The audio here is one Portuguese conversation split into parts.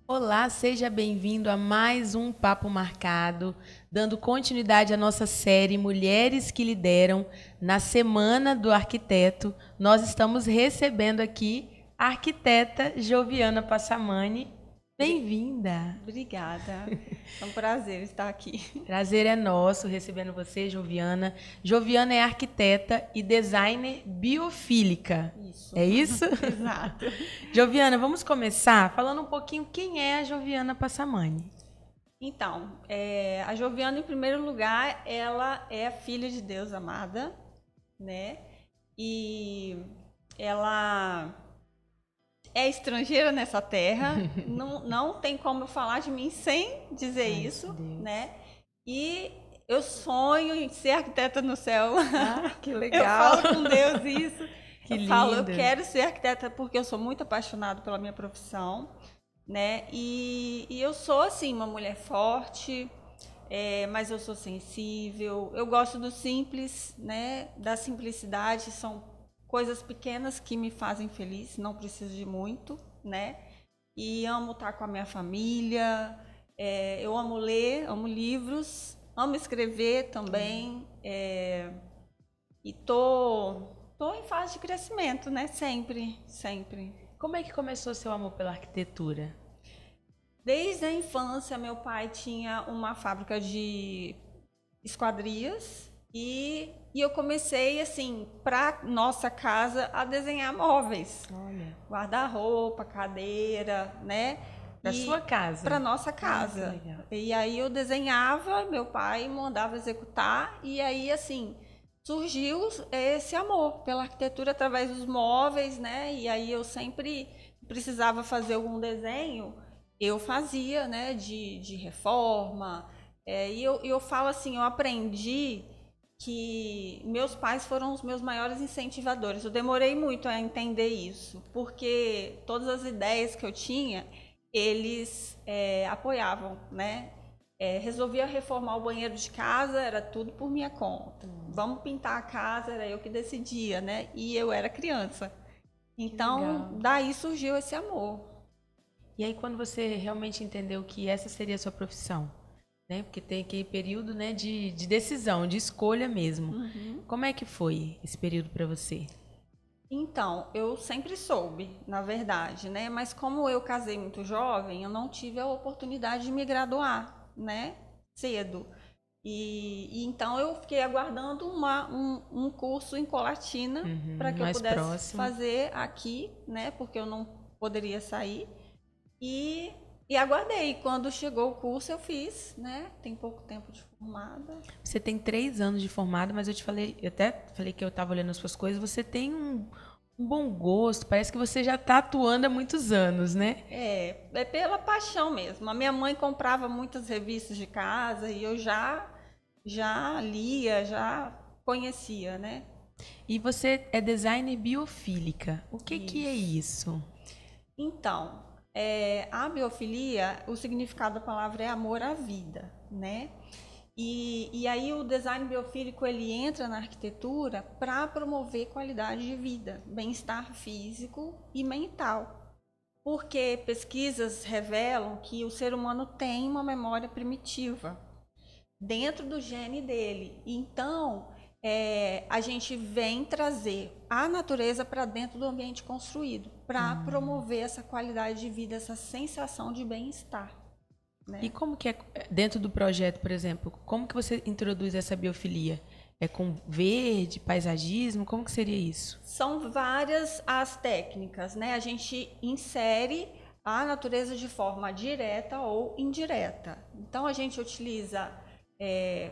Olá, seja bem-vindo a mais um Papo Marcado, dando continuidade à nossa série Mulheres que Lideram. Na Semana do Arquiteto, nós estamos recebendo aqui a arquiteta Joviana Passamani. Bem-vinda! Obrigada. É um prazer estar aqui. Prazer é nosso recebendo você, Joviana. Joviana é arquiteta e designer biofílica. Isso. É isso? Exato. Joviana, vamos começar falando um pouquinho quem é a Joviana Passamani. Então, a Joviana, em primeiro lugar, ela é a filha de Deus amada, né? E ela é estrangeira nessa terra. Não tem como eu falar de mim sem dizer isso, né? E eu sonho em ser arquiteta no céu. Ah, que legal. Eu falo com Deus isso. Que eu lindo. falo, eu quero ser arquiteta porque eu sou muito apaixonada pela minha profissão, né? E eu sou, assim, uma mulher forte, mas eu sou sensível. Eu gosto do simples, né? Da simplicidade. São coisas pequenas que me fazem feliz, não preciso de muito, né? E amo estar com a minha família. Eu amo ler, amo livros, amo escrever também. E tô em fase de crescimento, né? Sempre, sempre. Como é que começou seu amor pela arquitetura? Desde a infância, meu pai tinha uma fábrica de esquadrias e eu comecei, assim, para nossa casa, a desenhar móveis. Olha. Guarda-roupa, cadeira, né? Para sua casa? Para nossa casa. Que legal. E aí eu desenhava, meu pai mandava executar e aí, assim, surgiu esse amor pela arquitetura através dos móveis, né? E aí eu sempre precisava fazer algum desenho, eu fazia, né? De reforma. E eu falo assim, eu aprendi que meus pais foram os meus maiores incentivadores. Eu demorei muito a entender isso, porque todas as ideias que eu tinha, eles apoiavam, né? Resolvia reformar o banheiro de casa, era tudo por minha conta. Vamos pintar a casa, era eu que decidia, né? E eu era criança. Então, daí surgiu esse amor. E aí, quando você realmente entendeu que essa seria a sua profissão, né? Porque tem aquele período, né, de decisão, de escolha mesmo. Uhum. Como é que foi esse período para você? Então, eu sempre soube, na verdade, né? Mas como eu casei muito jovem, eu não tive a oportunidade de me graduar, né? Cedo. E então eu fiquei aguardando um curso em Colatina para que eu pudesse fazer aqui, né? Porque eu não poderia sair. E aguardei. Quando chegou o curso, eu fiz, né? Tem pouco tempo de formada. Você tem 3 anos de formada, mas eu até falei que eu estava olhando as suas coisas. Você tem um bom gosto, parece que você já está atuando há muitos anos, né? É pela paixão mesmo. A minha mãe comprava muitas revistas de casa e eu já lia, já conhecia, né? E você é designer biofílica. O que é isso? Então, a biofilia, o significado da palavra é amor à vida, né? E aí o design biofílico ele entra na arquitetura para promover qualidade de vida, bem-estar físico e mental. Porque pesquisas revelam que o ser humano tem uma memória primitiva dentro do gene dele. Então, a gente vem trazer a natureza para dentro do ambiente construído, para promover essa qualidade de vida, essa sensação de bem-estar. Né? E como que é, dentro do projeto, por exemplo, como que você introduz essa biofilia? É com verde, paisagismo? Como que seria isso? São várias as técnicas, né? A gente insere a natureza de forma direta ou indireta. Então, a gente utiliza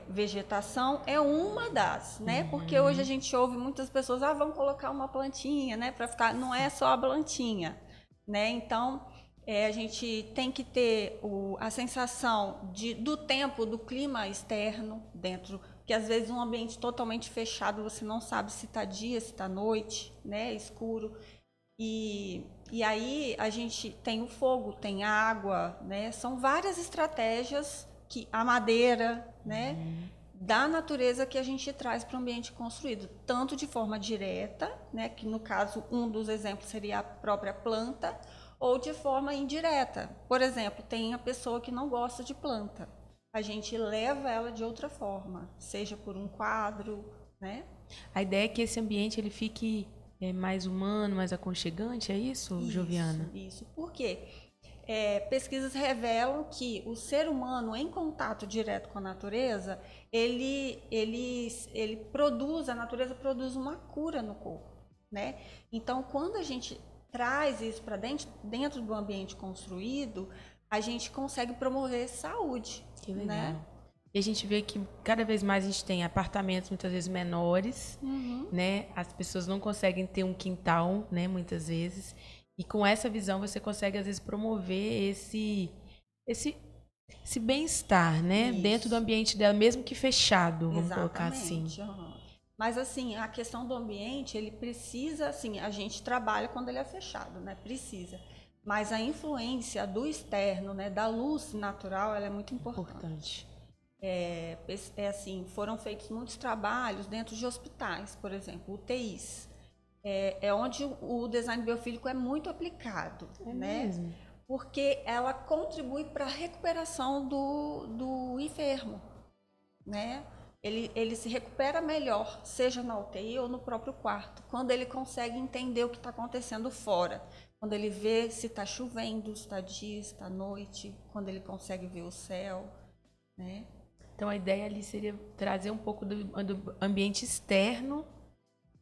vegetação, é uma das, né? Porque hoje a gente ouve muitas pessoas, vamos colocar uma plantinha, né? Para ficar, não é só a plantinha, né? Então, a gente tem que ter a sensação do tempo, do clima externo dentro, que às vezes um ambiente totalmente fechado, você não sabe se está dia, se está noite, né, escuro. E aí a gente tem o fogo, tem a água, né? São várias estratégias, a madeira, né? Da natureza que a gente traz para o ambiente construído, tanto de forma direta, né? Que no caso um dos exemplos seria a própria planta, ou de forma indireta. Por exemplo, tem a pessoa que não gosta de planta. A gente leva ela de outra forma, seja por um quadro, né? A ideia é que esse ambiente ele fique mais humano, mais aconchegante, é isso, Joviana? Isso. Por quê? Pesquisas revelam que o ser humano em contato direto com a natureza, a natureza produz uma cura no corpo, né? Então, quando a gente traz isso para dentro do ambiente construído, a gente consegue promover saúde. Que legal. Né? E a gente vê que cada vez mais a gente tem apartamentos muitas vezes menores, né? As pessoas não conseguem ter um quintal, né? Muitas vezes. E com essa visão você consegue às vezes promover esse bem-estar, né? Isso. Dentro do ambiente dela, mesmo que fechado, vamos Exatamente. colocar assim. Mas assim, a questão do ambiente, ele precisa, assim, a gente trabalha quando ele é fechado, né? Precisa. Mas a influência do externo, né, da luz natural, ela é muito importante. Assim, foram feitos muitos trabalhos dentro de hospitais, por exemplo, UTIs. É onde o design biofílico é muito aplicado, né? Mesmo? Porque ela contribui para a recuperação do enfermo, né? Ele se recupera melhor, seja na UTI ou no próprio quarto, quando ele consegue entender o que está acontecendo fora. Quando ele vê se está chovendo, se está dia, se está noite, quando ele consegue ver o céu, né? Então a ideia ali seria trazer um pouco do ambiente externo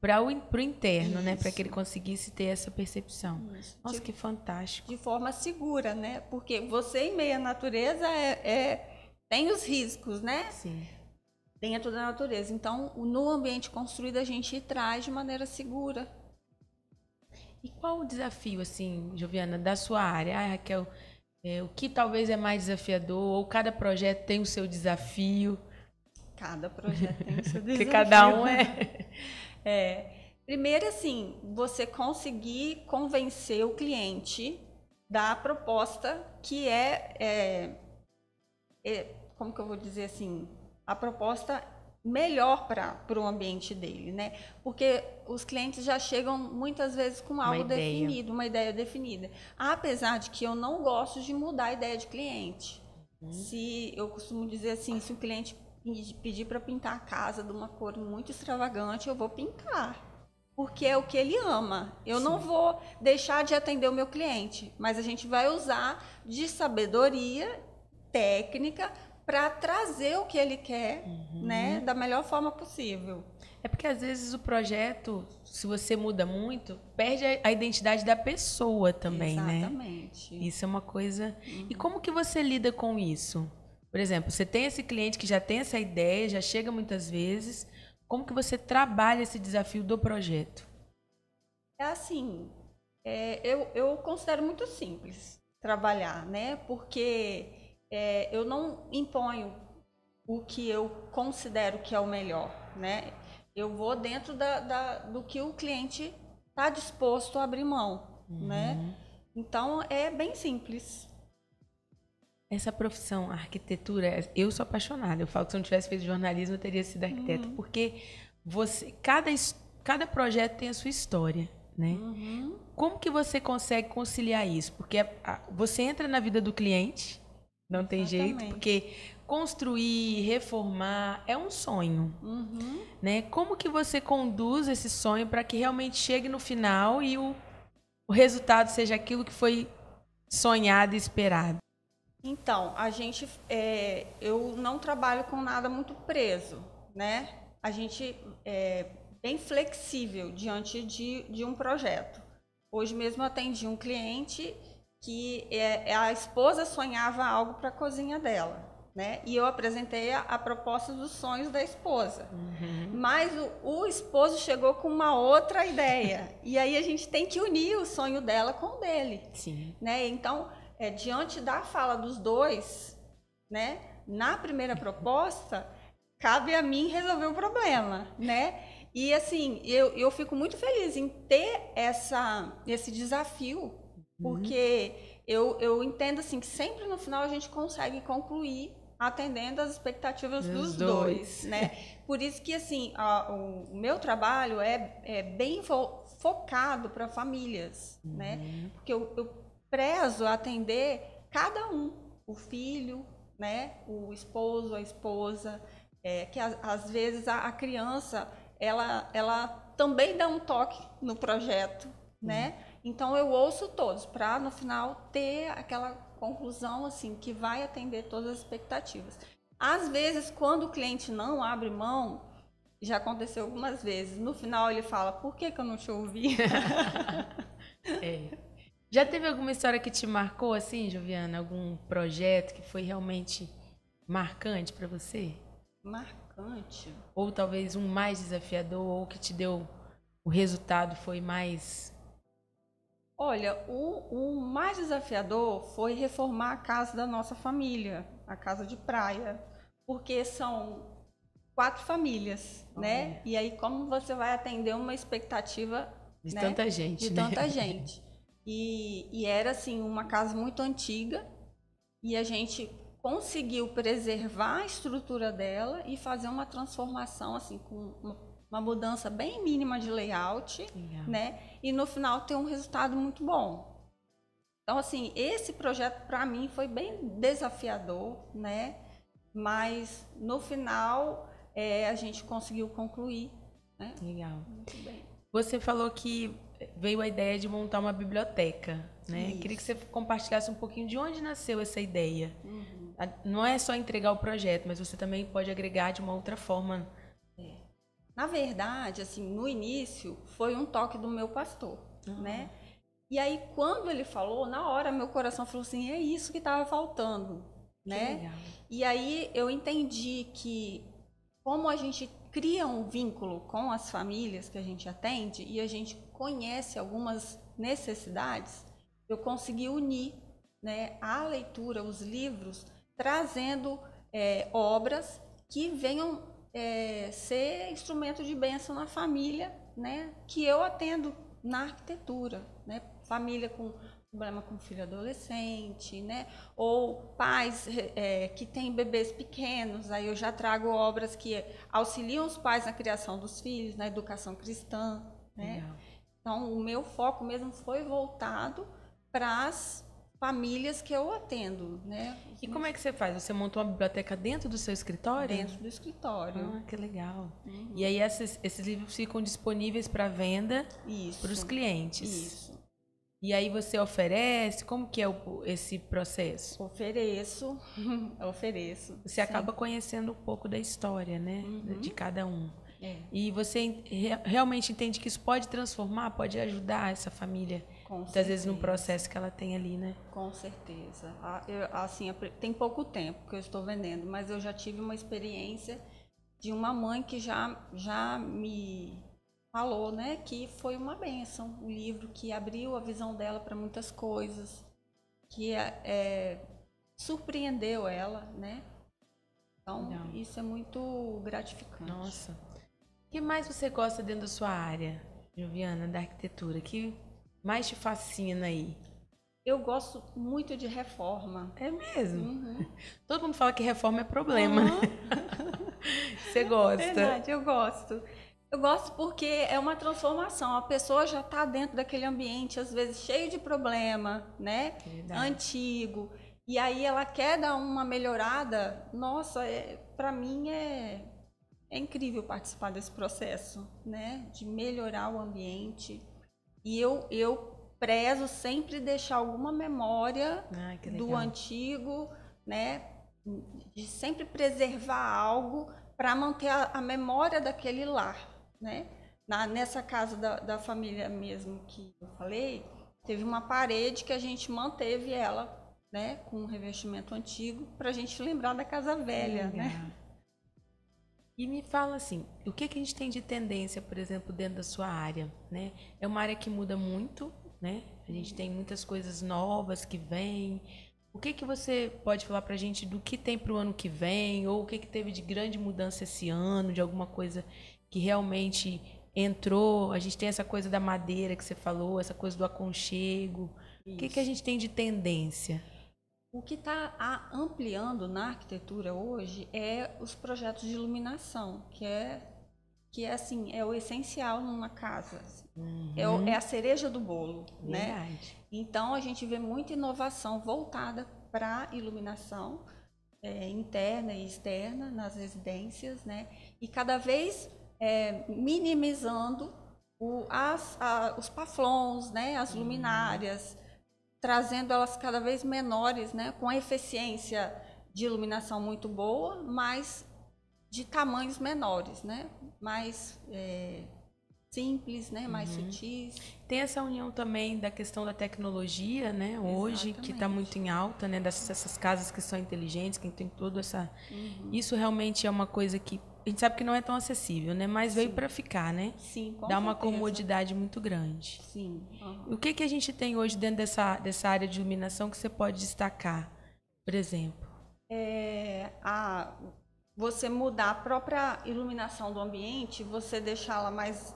para o interno, né? Para que ele conseguisse ter essa percepção. Isso. Nossa, que fantástico. De forma segura, né? Porque você em meio à natureza tem os riscos, né? Sim. Dentro da natureza. Então, no ambiente construído, a gente traz de maneira segura. E qual o desafio, assim, Joviana, da sua área? Ah, Raquel, o que talvez é mais desafiador? Ou cada projeto tem o seu desafio? Cada projeto tem o seu desafio. Porque cada um Primeiro, assim, você conseguir convencer o cliente da proposta que como que eu vou dizer assim, a proposta melhor para o ambiente dele, né? Porque os clientes já chegam muitas vezes com algo definido, uma ideia definida. Apesar de que eu não gosto de mudar a ideia de cliente. Se eu costumo dizer assim, se o cliente pedir para pintar a casa de uma cor muito extravagante, eu vou pintar. Porque é o que ele ama. Eu não vou deixar de atender o meu cliente, mas a gente vai usar de sabedoria técnica para trazer o que ele quer, né, da melhor forma possível. É porque às vezes o projeto, se você muda muito, perde a identidade da pessoa também, né? Exatamente. Isso é uma coisa... E como que você lida com isso? Por exemplo, você tem esse cliente que já tem essa ideia, já chega muitas vezes. Como que você trabalha esse desafio do projeto? É assim, eu considero muito simples trabalhar, né? Porque eu não imponho o que eu considero que é o melhor, né? Eu vou dentro do que o cliente está disposto a abrir mão, né? Então, é bem simples. Essa profissão, a arquitetura, eu sou apaixonada. Eu falo que se eu não tivesse feito jornalismo, eu teria sido arquiteta. Porque cada projeto tem a sua história, né? Como que você consegue conciliar isso? Porque você entra na vida do cliente, não tem jeito, porque construir, reformar é um sonho, né? Como que você conduz esse sonho para que realmente chegue no final e o resultado seja aquilo que foi sonhado e esperado? Então, eu não trabalho com nada muito preso, né? A gente é bem flexível diante de um projeto. Hoje mesmo eu atendi um cliente que a esposa sonhava algo para a cozinha dela, né? E eu apresentei a proposta dos sonhos da esposa. Mas o esposo chegou com uma outra ideia. E aí a gente tem que unir o sonho dela com o dele. Sim. Né? Então, diante da fala dos dois, né? Na primeira proposta, cabe a mim resolver o problema, né? E assim, eu fico muito feliz em ter esse desafio, porque eu entendo assim que sempre no final a gente consegue concluir atendendo às expectativas dos dois, né? Por isso que assim, o meu trabalho é bem focado para famílias, né? Porque eu prezo atender cada um, o filho, né, o esposo, a esposa, que às vezes a criança, ela também dá um toque no projeto, né? Então eu ouço todos para no final ter aquela conclusão assim que vai atender todas as expectativas. Às vezes, quando o cliente não abre mão, já aconteceu algumas vezes, no final ele fala: por que eu não te ouvi? Já teve alguma história que te marcou assim, Joviana? Algum projeto que foi realmente marcante para você? Marcante? Ou talvez um mais desafiador, ou que te deu o resultado foi mais... Olha, o mais desafiador foi reformar a casa da nossa família, a casa de praia, porque são 4 famílias, né? E aí como você vai atender uma expectativa de tanta gente, de tanta gente. E era assim uma casa muito antiga e a gente conseguiu preservar a estrutura dela e fazer uma transformação assim com uma mudança bem mínima de layout, né? E no final ter um resultado muito bom. Então, assim, esse projeto para mim foi bem desafiador, né? Mas no final a gente conseguiu concluir, né? Legal. Muito bem. Você falou que veio a ideia de montar uma biblioteca, né? Isso. Queria que você compartilhasse um pouquinho de onde nasceu essa ideia. Não é só entregar o projeto, mas você também pode agregar de uma outra forma. Na verdade, assim, no início foi um toque do meu pastor, né? E aí quando ele falou, na hora meu coração falou assim, é isso que estava faltando, né? Legal. E aí eu entendi que como a gente cria um vínculo com as famílias que a gente atende e a gente conhece algumas necessidades, eu consegui unir, né, a leitura, os livros, trazendo obras que venham ser instrumento de bênção na família, né, que eu atendo na arquitetura, né, família com problema com filho adolescente, né, ou pais que têm bebês pequenos, aí eu já trago obras que auxiliam os pais na criação dos filhos, na educação cristã, né. Legal. Então o meu foco mesmo foi voltado para as famílias que eu atendo, né? E como é que você faz? Você montou uma biblioteca dentro do seu escritório? Dentro do escritório. Ah, que legal. E aí esses livros ficam disponíveis para venda para os clientes? Isso. E aí você oferece? Como que é esse processo? Ofereço. Você acaba conhecendo um pouco da história, né? De cada um. E você realmente entende que isso pode transformar, pode ajudar essa família, muitas vezes no processo que ela tem ali, né? Com certeza. Assim, tem pouco tempo que eu estou vendendo, mas eu já tive uma experiência de uma mãe que já me falou, né, que foi uma bênção, um livro que abriu a visão dela para muitas coisas, que surpreendeu ela, né? Então, isso é muito gratificante. Nossa. O que mais você gosta dentro da sua área, Joviana, da arquitetura? O que mais te fascina aí? Eu gosto muito de reforma. É mesmo? Todo mundo fala que reforma é problema, né? Você gosta? Verdade, eu gosto. Eu gosto porque é uma transformação. A pessoa já está dentro daquele ambiente, às vezes cheio de problema, né? Antigo. E aí ela quer dar uma melhorada. Nossa, para mim é incrível participar desse processo, né? De melhorar o ambiente. E eu prezo sempre deixar alguma memória do antigo, né? De sempre preservar algo para manter a memória daquele lar, né? Nessa casa da família mesmo que eu falei, teve uma parede que a gente manteve ela, né? Com um revestimento antigo para a gente lembrar da casa velha, né? E me fala assim, o que a gente tem de tendência, por exemplo, dentro da sua área, né? É uma área que muda muito, né? A gente tem muitas coisas novas que vêm. O que você pode falar pra gente do que tem pro ano que vem? Ou o que teve de grande mudança esse ano? De alguma coisa que realmente entrou? A gente tem essa coisa da madeira que você falou, essa coisa do aconchego. Isso. O que a gente tem de tendência? O que está ampliando na arquitetura hoje é os projetos de iluminação, que é que é assim, é o essencial numa casa. É a cereja do bolo, né? Então a gente vê muita inovação voltada para iluminação interna e externa nas residências, né? E cada vez minimizando os paflons, né? As luminárias, trazendo elas cada vez menores, né? Com a eficiência de iluminação muito boa, mas de tamanhos menores, né? Mais simples, né? Mais sutis. Tem essa união também da questão da tecnologia, né? Hoje, Exatamente. que está muito em alta, né? Dessas casas que são inteligentes, que tem toda essa... Isso realmente é uma coisa que a gente sabe que não é tão acessível, né? Mas veio para ficar, né? Sim, com Dá uma certeza. comodidade muito grande. Sim. O que a gente tem hoje dentro dessa área de iluminação que você pode destacar, por exemplo? Você mudar a própria iluminação do ambiente, você deixá-la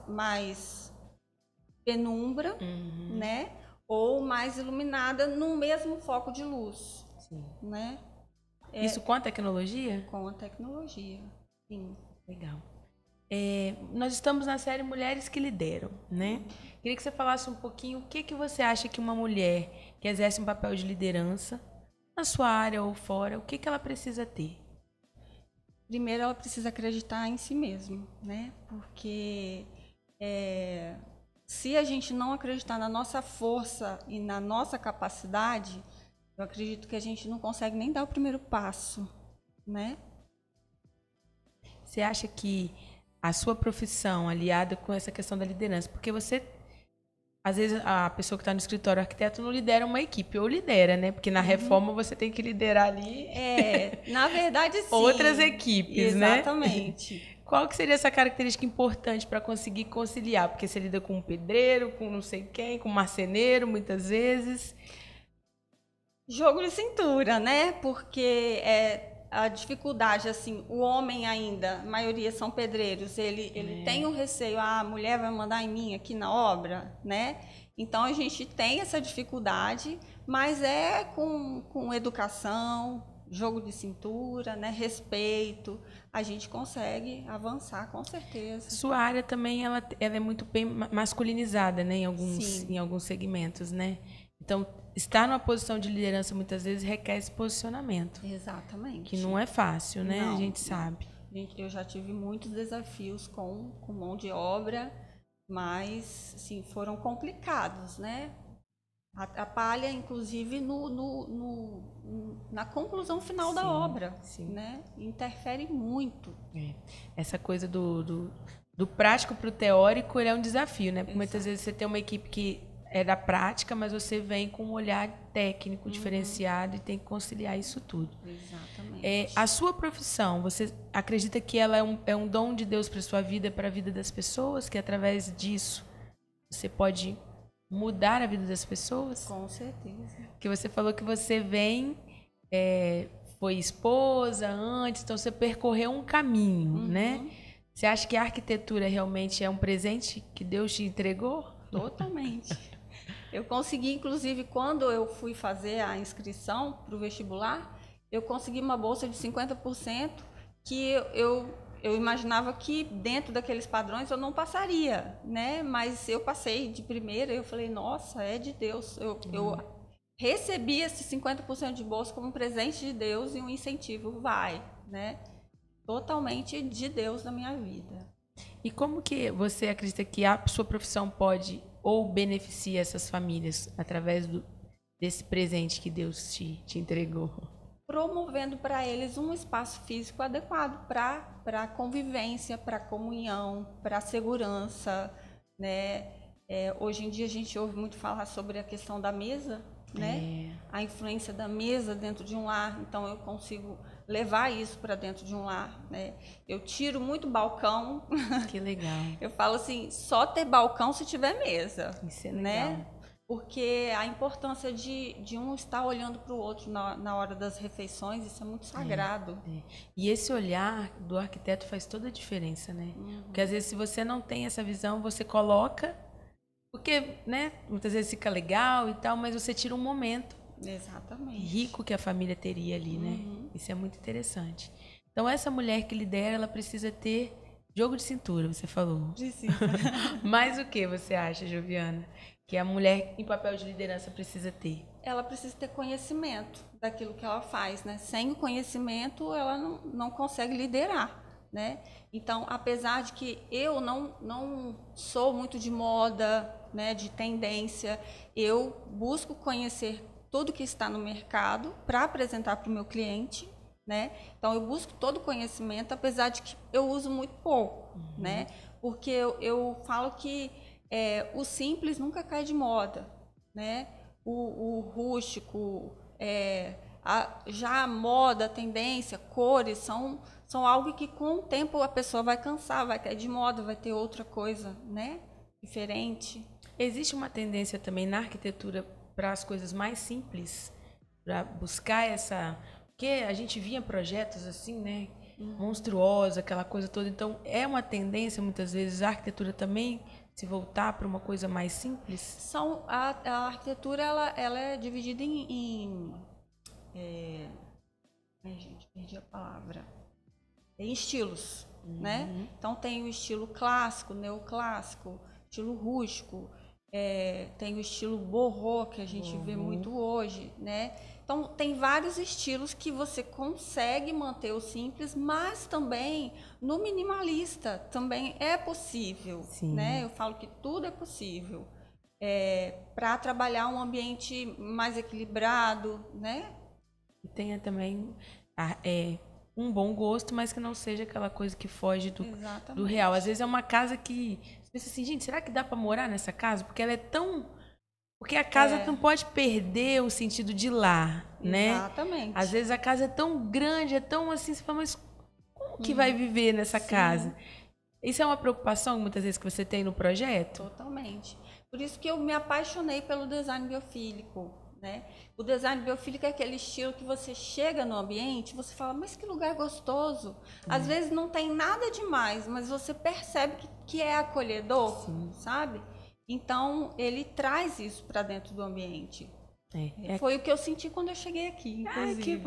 mais penumbra, né? Ou mais iluminada no mesmo foco de luz. Sim. Né? Isso com a tecnologia? Com a tecnologia, sim. Legal. Nós estamos na série Mulheres que Lideram, né? Queria que você falasse um pouquinho o que você acha que uma mulher que exerce um papel de liderança, na sua área ou fora, o que ela precisa ter? Primeiro, ela precisa acreditar em si mesma, né? Porque se a gente não acreditar na nossa força e na nossa capacidade, eu acredito que a gente não consegue nem dar o primeiro passo, né? Você acha que a sua profissão aliada com essa questão da liderança, porque você, às vezes, a pessoa que está no escritório, o arquiteto, não lidera uma equipe, ou lidera, né? Porque na reforma você tem que liderar ali... na verdade, sim. Outras equipes, né? Exatamente. Qual que seria essa característica importante para conseguir conciliar? Porque você lida com um pedreiro, com não sei quem, com um marceneiro, muitas vezes. Jogo de cintura, né? Porque a dificuldade, assim, o homem ainda, a maioria são pedreiros, ele tem um receio, a mulher vai mandar em mim aqui na obra, né? Então a gente tem essa dificuldade, mas com educação, jogo de cintura, né? Respeito, a gente consegue avançar, com certeza. Sua área também ela é muito bem masculinizada, né? Em alguns segmentos, né? Então, estar numa posição de liderança muitas vezes requer esse posicionamento. Exatamente. Que não é fácil, né? Não, a gente sabe. Eu já tive muitos desafios com mão de obra, mas assim, foram complicados, né? Atrapalha, inclusive, na conclusão final da obra, né? Interfere muito. Essa coisa do prático para o teórico, ele é um desafio, né? Porque muitas vezes você tem uma equipe que é da prática, mas você vem com um olhar técnico diferenciado e tem que conciliar isso tudo. Exatamente. A sua profissão, você acredita que ela é um dom de Deus para a sua vida, para a vida das pessoas, que através disso você pode mudar a vida das pessoas? Com certeza. Que você falou que você foi esposa antes, então você percorreu um caminho, né? Você acha que a arquitetura realmente é um presente que Deus te entregou? Totalmente. Eu consegui, inclusive, quando eu fui fazer a inscrição para o vestibular, eu consegui uma bolsa de 50% que eu imaginava que dentro daqueles padrões eu não passaria, né? Mas eu passei de primeira e eu falei, nossa, é de Deus. Eu recebi esse 50% de bolsa como um presente de Deus e um incentivo, né? Totalmente de Deus na minha vida. E como que você acredita que a sua profissão pode ou beneficia essas famílias através desse presente que Deus te entregou? Promovendo para eles um espaço físico adequado para convivência, para comunhão, para segurança, né? Hoje em dia a gente ouve muito falar sobre a questão da mesa, né? A influência da mesa dentro de um lar. Então eu consigo levar isso para dentro de um lar, né? Eu tiro muito balcão. Que legal. Eu falo assim, só ter balcão se tiver mesa. Isso é legal. Né? Porque a importância de um estar olhando para o outro na hora das refeições, isso é muito sagrado. E esse olhar do arquiteto faz toda a diferença, né? Porque às vezes se você não tem essa visão, você coloca, porque, né, muitas vezes fica legal e tal, mas você tira um momento rico que a família teria ali, né? Isso é muito interessante. Então essa mulher que lidera, ela precisa ter Jogo de cintura, você falou. Precisa. Mas o que você acha, Joviana, que a mulher em papel de liderança precisa ter? Ela precisa ter conhecimento daquilo que ela faz, né? Sem o conhecimento, ela não consegue liderar, né? Então, apesar de que eu não sou muito de moda, né, de tendência, eu busco conhecer tudo que está no mercado para apresentar para o meu cliente, né? Então, eu busco todo o conhecimento, apesar de que eu uso muito pouco, né? Porque eu falo que o simples nunca cai de moda, né? O rústico, já a moda, a tendência, cores, são algo que com o tempo a pessoa vai cansar, vai cair de moda, vai ter outra coisa, né? Diferente. Existe uma tendência também na arquitetura para as coisas mais simples, para buscar essa... Porque a gente via projetos assim, né? Monstruosa, aquela coisa toda. Então, é uma tendência, muitas vezes, a arquitetura também se voltar para uma coisa mais simples? A arquitetura, ela é dividida ai, gente, perdi a palavra. Em estilos, né? Então, tem o estilo clássico, neoclássico, estilo rústico, tem o estilo boho, que a gente vê muito hoje, né? Então, tem vários estilos que você consegue manter o simples, mas também no minimalista também é possível, né? Eu falo que tudo é possível para trabalhar um ambiente mais equilibrado, né? E tenha também um bom gosto, mas que não seja aquela coisa que foge do real. Às vezes é uma casa que você pensa assim, gente, será que dá para morar nessa casa? Porque ela é tão... Porque a casa não pode perder o sentido de lar, né? Exatamente. Às vezes a casa é tão grande, é tão assim, você fala, mas como que vai viver nessa casa? Isso é uma preocupação muitas vezes que você tem no projeto? Totalmente. Por isso que eu me apaixonei pelo design biofílico, né? O design biofílico é aquele estilo que você chega no ambiente, você fala, mas que lugar gostoso. Às vezes não tem nada demais, mas você percebe que é acolhedor, sabe? Então, ele traz isso para dentro do ambiente. Foi o que eu senti quando eu cheguei aqui, inclusive.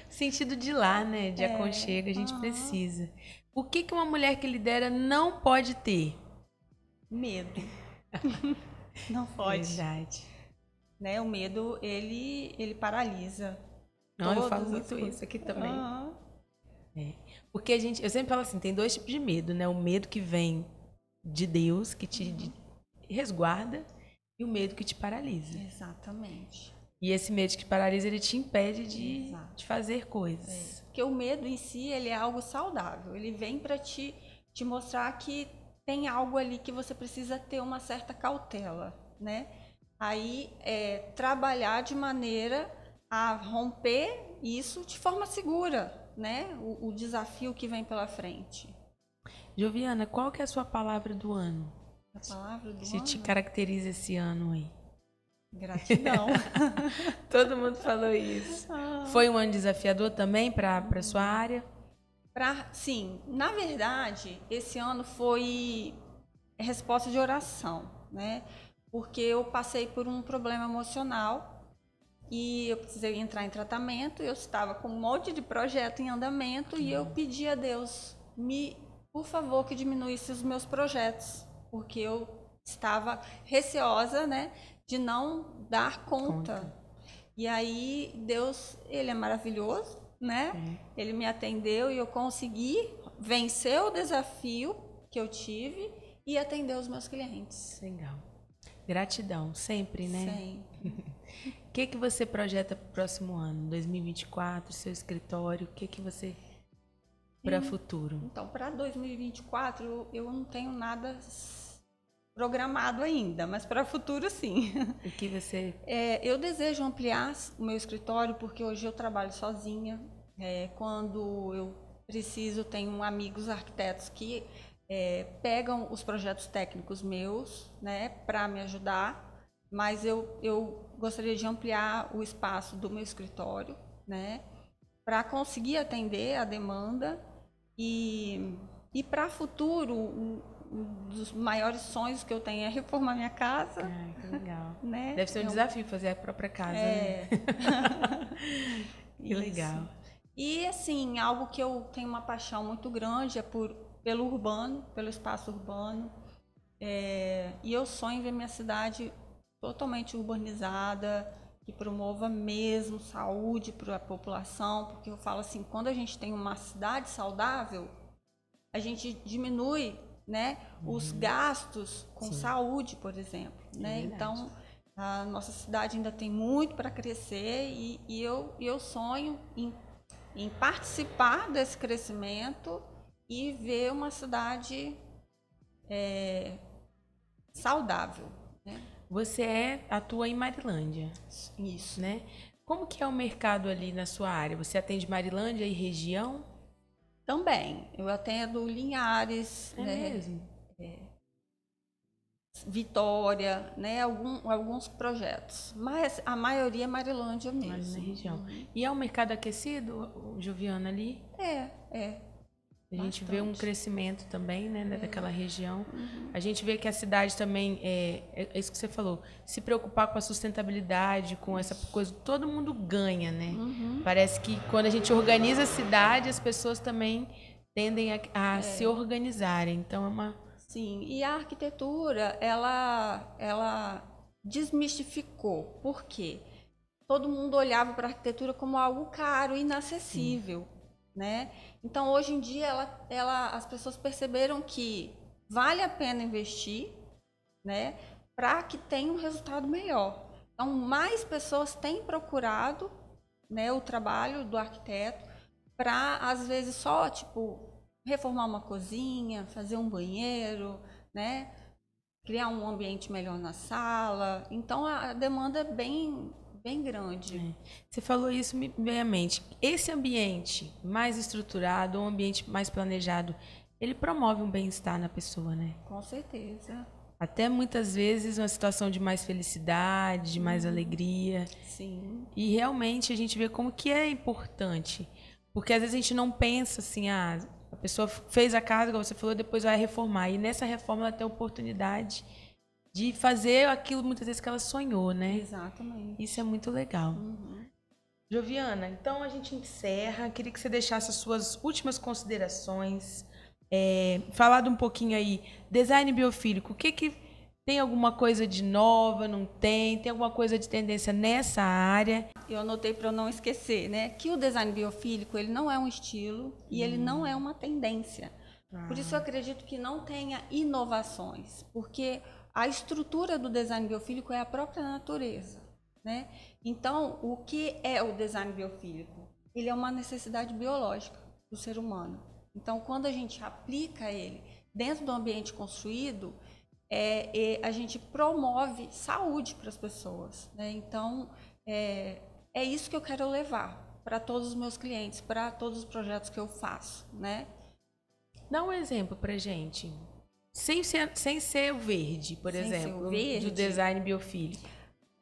Sentido de lá, né? De aconchego, a gente precisa. O que uma mulher que lidera não pode ter? Medo. Não pode. Verdade. Né? O medo, ele paralisa. Não, eu falo muito isso aqui também. Porque eu sempre falo assim, tem dois tipos de medo, né? O medo que vem de Deus, que te resguarda, e o medo que te paralisa. Exatamente. E esse medo que te paralisa, ele te impede de fazer coisas. Porque o medo em si, ele é algo saudável. Ele vem para te mostrar que tem algo ali que você precisa ter uma certa cautela, né? Aí, trabalhar de maneira a romper isso de forma segura, né? O desafio que vem pela frente. Joviana, qual que é a sua palavra do ano? A palavra do que ano? te caracteriza esse ano aí? Gratidão. Todo mundo falou isso. Foi um ano desafiador também para a sua área? Sim, na verdade, esse ano foi resposta de oração, né? Porque eu passei por um problema emocional e eu precisei entrar em tratamento. Eu estava com um monte de projeto em andamento e eu pedi a Deus, por favor, que diminuísse os meus projetos, porque eu estava receosa, né, de não dar conta. E aí Deus, ele é maravilhoso, né? Ele me atendeu e eu consegui vencer o desafio que eu tive e atender os meus clientes. Legal. Gratidão, sempre, né? Sempre. O que você projeta para o próximo ano, 2024, seu escritório? O que você para o futuro? Então, para 2024, eu não tenho nada programado ainda, mas para o futuro, sim. O que você... eu desejo ampliar o meu escritório, porque hoje eu trabalho sozinha. Quando eu preciso, tenho amigos arquitetos que pegam os projetos técnicos meus, né, para me ajudar, mas eu gostaria de ampliar o espaço do meu escritório, né, para conseguir atender a demanda e para o futuro, um dos maiores sonhos que eu tenho é reformar minha casa. Que legal. Né? Deve ser um desafio fazer a própria casa. Né? Que legal. E, assim, algo que eu tenho uma paixão muito grande é por pelo urbano, pelo espaço urbano. E eu sonho em ver minha cidade totalmente urbanizada, que promova mesmo saúde para a população, porque eu falo assim, quando a gente tem uma cidade saudável, a gente diminui, né, os gastos com saúde, por exemplo, né? Então, a nossa cidade ainda tem muito para crescer e eu sonho em participar desse crescimento e ver uma cidade saudável, né? Você atua em Marilândia. Isso. Né? Como que é o mercado ali na sua área? Você atende Marilândia e região? Também. Eu atendo Linhares, É né? mesmo? Vitória, né? Alguns projetos. Mas a maioria é Marilândia mesmo. Mais na região. E é um mercado aquecido, Joviana, ali? É. A gente vê um crescimento também, né, daquela região. Uhum. A gente vê que a cidade também, é isso que você falou, se preocupar com a sustentabilidade, com essa coisa, todo mundo ganha, né? Uhum. Parece que quando a gente organiza a cidade, as pessoas também tendem a se organizarem. Então, é uma... Sim, e a arquitetura, ela desmistificou. Por quê? Todo mundo olhava para a arquitetura como algo caro e inacessível. Né? Então, hoje em dia, as pessoas perceberam que vale a pena investir, né, para que tenha um resultado melhor. Então, mais pessoas têm procurado, né, o trabalho do arquiteto para, às vezes, só tipo reformar uma cozinha, fazer um banheiro, né, criar um ambiente melhor na sala. Então, a demanda é bem grande. Você falou isso, me veio à mente. Esse ambiente mais estruturado, um ambiente mais planejado, ele promove um bem-estar na pessoa, né? Com certeza. Até muitas vezes uma situação de mais felicidade, de mais alegria. Sim. E realmente a gente vê como que é importante. Porque às vezes a gente não pensa assim, a pessoa fez a casa, como você falou, depois vai reformar. E nessa reforma ela tem a oportunidade de fazer aquilo muitas vezes que ela sonhou, né? Exatamente. Isso é muito legal. Joviana, então a gente encerra. Queria que você deixasse as suas últimas considerações. Falado um pouquinho aí, design biofílico, o que tem alguma coisa de nova, não tem? Tem alguma coisa de tendência nessa área? Eu anotei para eu não esquecer, né? Que o design biofílico, ele não é um estilo e ele não é uma tendência. Por isso eu acredito que não tenha inovações, porque a estrutura do design biofílico é a própria natureza, né? Então, o que é o design biofílico? Ele é uma necessidade biológica do ser humano. Então, quando a gente aplica ele dentro do ambiente construído, a gente promove saúde para as pessoas, né? Então, é isso que eu quero levar para todos os meus clientes, para todos os projetos que eu faço, né? Dá um exemplo para gente. Sem ser o verde, por exemplo, do design biofílico.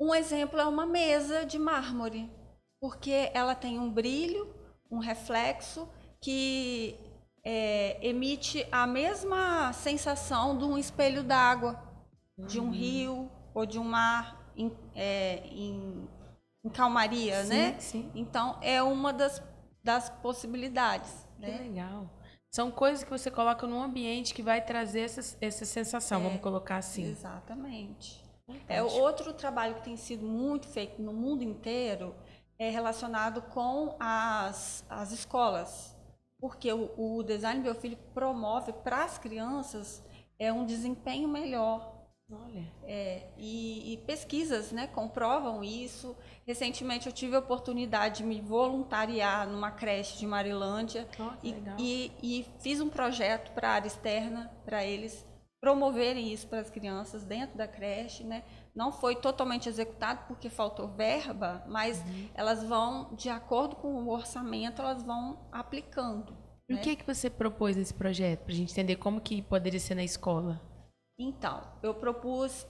Um exemplo é uma mesa de mármore, porque ela tem um brilho, um reflexo que emite a mesma sensação de um espelho d'água, de um rio ou de um mar em calmaria, sim, né? Sim. Então, é uma das possibilidades. Que legal. São coisas que você coloca num ambiente que vai trazer essa sensação, vamos colocar assim. Exatamente. Outro trabalho que tem sido muito feito no mundo inteiro é relacionado com as escolas, porque o design biofílico promove para as crianças um desempenho melhor. Olha. E pesquisas, né, comprovam isso. Recentemente eu tive a oportunidade de me voluntariar numa creche de Marilândia e fiz um projeto para a área externa, para eles promoverem isso para as crianças dentro da creche, né? Não foi totalmente executado porque faltou verba, mas elas vão, de acordo com o orçamento, elas vão aplicando. E o que você propôs nesse projeto, para a gente entender como que poderia ser na escola? Então, eu propus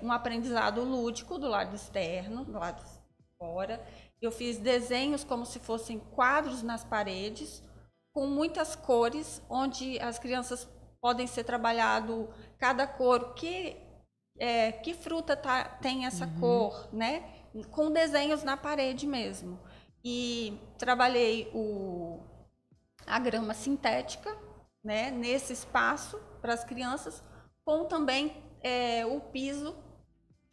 um aprendizado lúdico do lado externo, do lado de fora. Eu fiz desenhos como se fossem quadros nas paredes, com muitas cores, onde as crianças podem ser trabalhado cada cor, que fruta tem essa cor, né? Com desenhos na parede mesmo. E trabalhei a grama sintética, né, nesse espaço para as crianças, com também o piso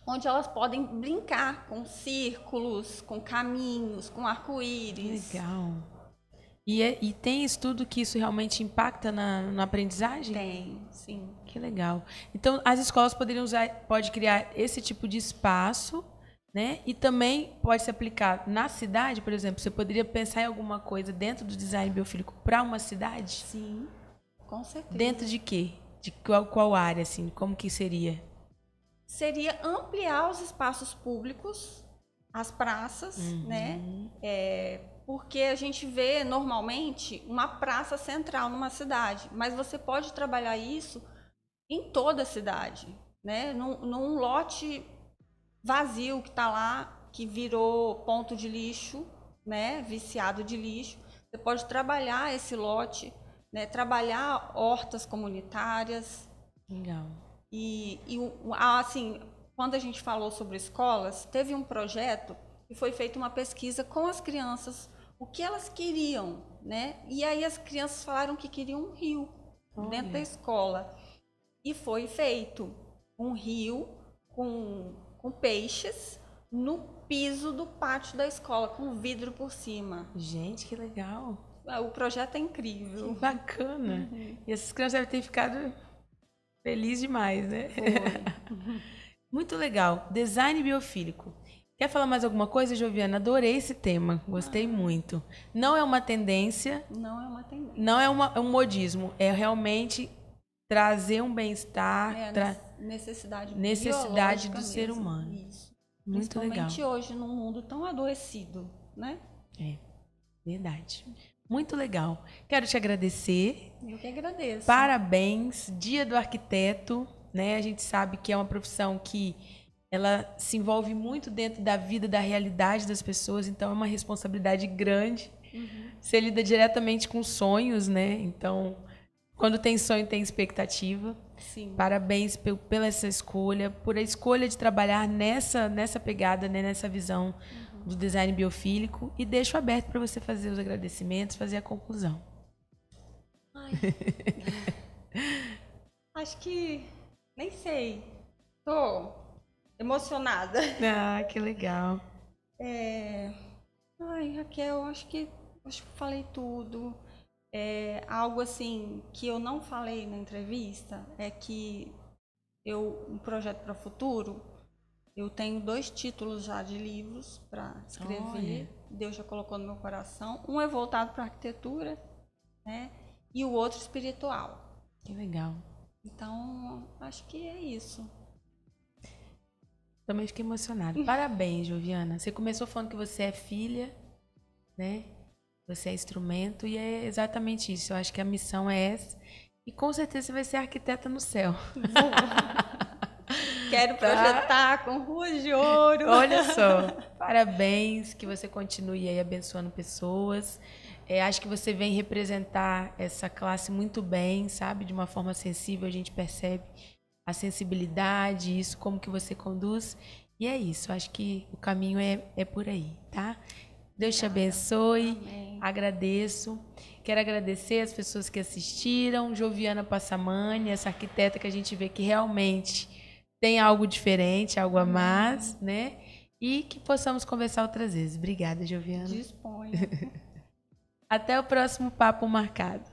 onde elas podem brincar com círculos, com caminhos, com arco-íris. Legal. E tem estudo que isso realmente impacta na aprendizagem? Tem, sim. Que legal. Então, as escolas pode criar esse tipo de espaço, né? E também pode se aplicar na cidade, por exemplo. Você poderia pensar em alguma coisa dentro do design biofílico para uma cidade? Sim, com certeza. Dentro de quê? De qual área, assim? Como que seria? Seria ampliar os espaços públicos, as praças, né? Porque a gente vê normalmente uma praça central numa cidade, mas você pode trabalhar isso em toda a cidade, né? Num lote vazio que está lá, que virou ponto de lixo, né? Viciado de lixo. Você pode trabalhar esse lote, né? Trabalhar hortas comunitárias. Legal. E assim, quando a gente falou sobre escolas, teve um projeto e foi feita uma pesquisa com as crianças, o que elas queriam, né? E aí as crianças falaram que queriam um rio dentro da escola. E foi feito um rio com peixes no piso do pátio da escola, com vidro por cima. Gente, que legal. O projeto é incrível. Que bacana. E essas crianças devem ter ficado felizes demais, né? Foi. Muito legal. Design biofílico. Quer falar mais alguma coisa, Joviana? Adorei esse tema. Gostei muito. Não é uma tendência. Não é uma tendência. Não é um modismo. É realmente trazer um bem-estar. Necessidade do ser humano. Isso. Muito legal. Principalmente hoje, num mundo tão adoecido, né? É, verdade. Muito legal. Quero te agradecer. Eu que agradeço. Parabéns. Dia do Arquiteto. Né? A gente sabe que é uma profissão que ela se envolve muito dentro da vida, da realidade das pessoas, então é uma responsabilidade grande. Você lida diretamente com sonhos, né? Então, quando tem sonho, tem expectativa. Sim. Parabéns pela essa escolha, por a escolha de trabalhar nessa pegada, né? Nessa visão do design biofílico. E deixo aberto para você fazer os agradecimentos, fazer a conclusão. Ai. Acho que... Nem sei. Tô emocionada. Ah, que legal. Ai, Raquel, acho que falei tudo. Algo assim que eu não falei na entrevista é que um projeto para o futuro, eu tenho 2 títulos já de livros para escrever. Olha. Deus já colocou no meu coração. Um é voltado para a arquitetura, né? E o outro espiritual. Que legal. Então, acho que é isso. Também fiquei emocionada. Parabéns, Joviana. Você começou falando que você é filha, né? Você é instrumento e é exatamente isso. Eu acho que a missão é essa. E com certeza você vai ser arquiteta no céu. Quero projetar com ruas de ouro. Olha só. Parabéns, que você continue aí abençoando pessoas. Acho que você vem representar essa classe muito bem, sabe? De uma forma sensível, a gente percebe a sensibilidade, isso, como que você conduz. E é isso, acho que o caminho é por aí, tá? Deus te abençoe. Amém. Agradeço. Quero agradecer as pessoas que assistiram. Joviana Passamani, essa arquiteta que a gente vê que realmente tem algo diferente, algo a mais, né? E que possamos conversar outras vezes. Obrigada, Joviana. Disponha. Até o próximo Papo Marcado.